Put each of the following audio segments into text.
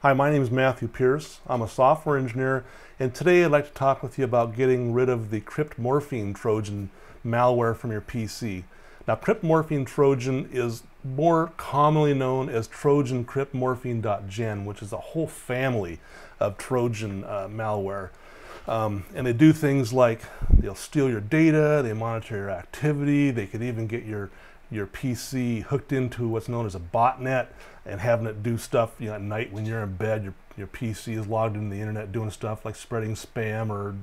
Hi, my name is Mathew Pierce. I'm a software engineer, and today I'd like to talk with you about getting rid of the Crypt Morphine Trojan malware from your PC. Now, Crypt Morphine Trojan is more commonly known as Trojan Crypt-Morphine.gen, which is a whole family of Trojan malware. And they do things like they'll steal your data, they monitor your activity, they could even get your PC hooked into what's known as a botnet and having it do stuff, at night when you're in bed, your PC is logged into the internet doing stuff like spreading spam or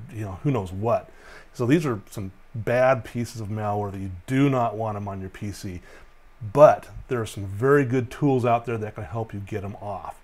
who knows what. So these are some bad pieces of malware that you do not want them on your PC. But there are some very good tools out there that can help you get them off.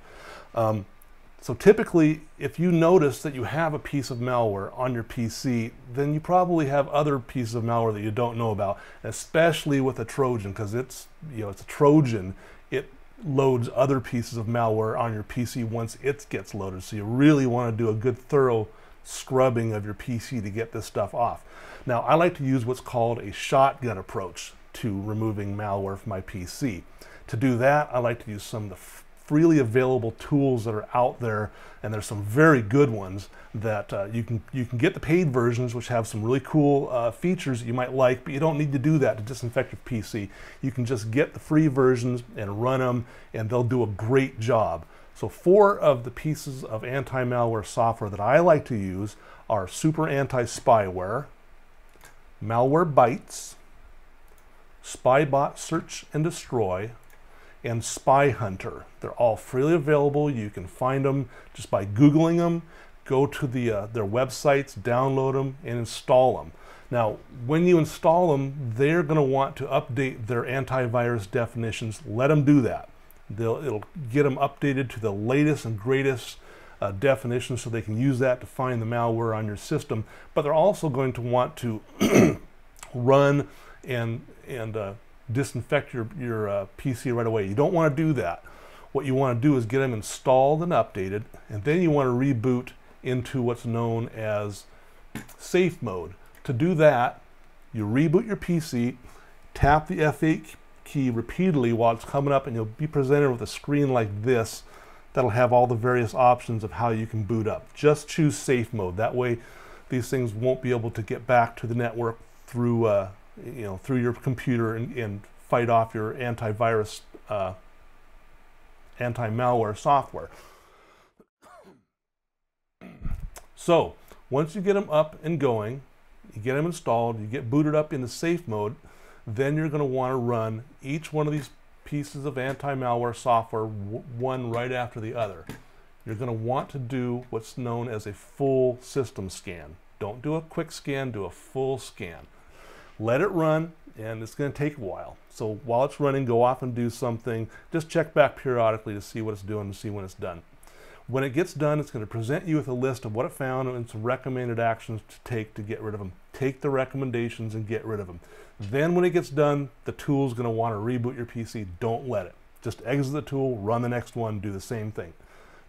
So typically, if you notice that you have a piece of malware on your PC, then you probably have other pieces of malware that you don't know about, especially with a Trojan, because it's a Trojan. It loads other pieces of malware on your PC once it gets loaded. So you really want to do a good thorough scrubbing of your PC to get this stuff off. Now, I like to use what's called a shotgun approach to removing malware from my PC. To do that, I like to use some of the freely available tools that are out there, and there's some very good ones that you can get the paid versions, which have some really cool features that you might like, but you don't need to do that to disinfect your PC. You can just get the free versions and run them, and they'll do a great job. So 4 of the pieces of anti-malware software that I like to use are Super Anti-Spyware, Malwarebytes, Spybot Search and Destroy, and Spy Hunter. They're all freely available. You can find them just by Googling them. Go to their websites, download them, and install them. Now, when you install them, they're going to want to update their antivirus definitions. Let them do that. It'll get them updated to the latest and greatest definitions, so they can use that to find the malware on your system. But they're also going to want to run and disinfect your PC right away. You don't want to do that. What you want to do is get them installed and updated, and then you want to reboot into what's known as safe mode. To do that, you reboot your PC, tap the F8 key repeatedly while it's coming up, and you'll be presented with a screen like this that'll have all the various options of how you can boot up. Just choose safe mode. That way these things won't be able to get back to the network through through your computer and fight off your antivirus, anti-malware software. So once you get them up and going, you get them installed, you get booted up into safe mode, then you're going to want to run each one of these pieces of anti-malware software one right after the other. You're going to want to do what's known as a full system scan. Don't do a quick scan, do a full scan. Let it run, and it's going to take a while. So while it's running, go off and do something. Just check back periodically to see what it's doing and see when it's done. When it gets done, it's going to present you with a list of what it found and some recommended actions to take to get rid of them. Take the recommendations and get rid of them. Then when it gets done, the tool's going to want to reboot your PC. Don't let it. Just exit the tool, run the next one, do the same thing.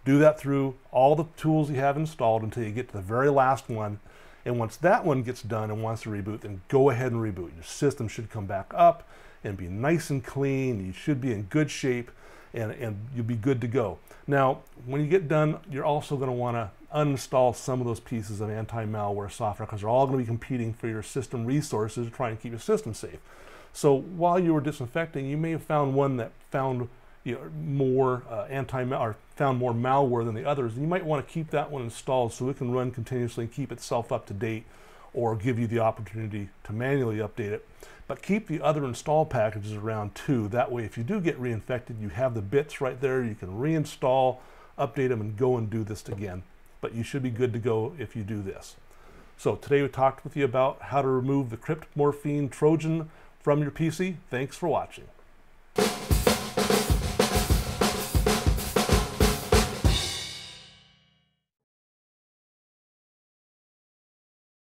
Do that through all the tools you have installed until you get to the very last one. And once that one gets done and wants to reboot, then go ahead and reboot. Your system should come back up and be nice and clean. You should be in good shape, and you'll be good to go. Now, when you get done, you're also going to want to uninstall some of those pieces of anti-malware software, because they're all going to be competing for your system resources to try and keep your system safe. So while you were disinfecting, you may have found one that found more found more malware than the others, and you might want to keep that one installed so it can run continuously and keep itself up to date, or give you the opportunity to manually update it. But keep the other install packages around too. That way, if you do get reinfected, you have the bits right there. You can reinstall, update them, and go and do this again. But you should be good to go if you do this. So today we talked with you about how to remove the Crypt Morphine Trojan from your PC. Thanks for watching.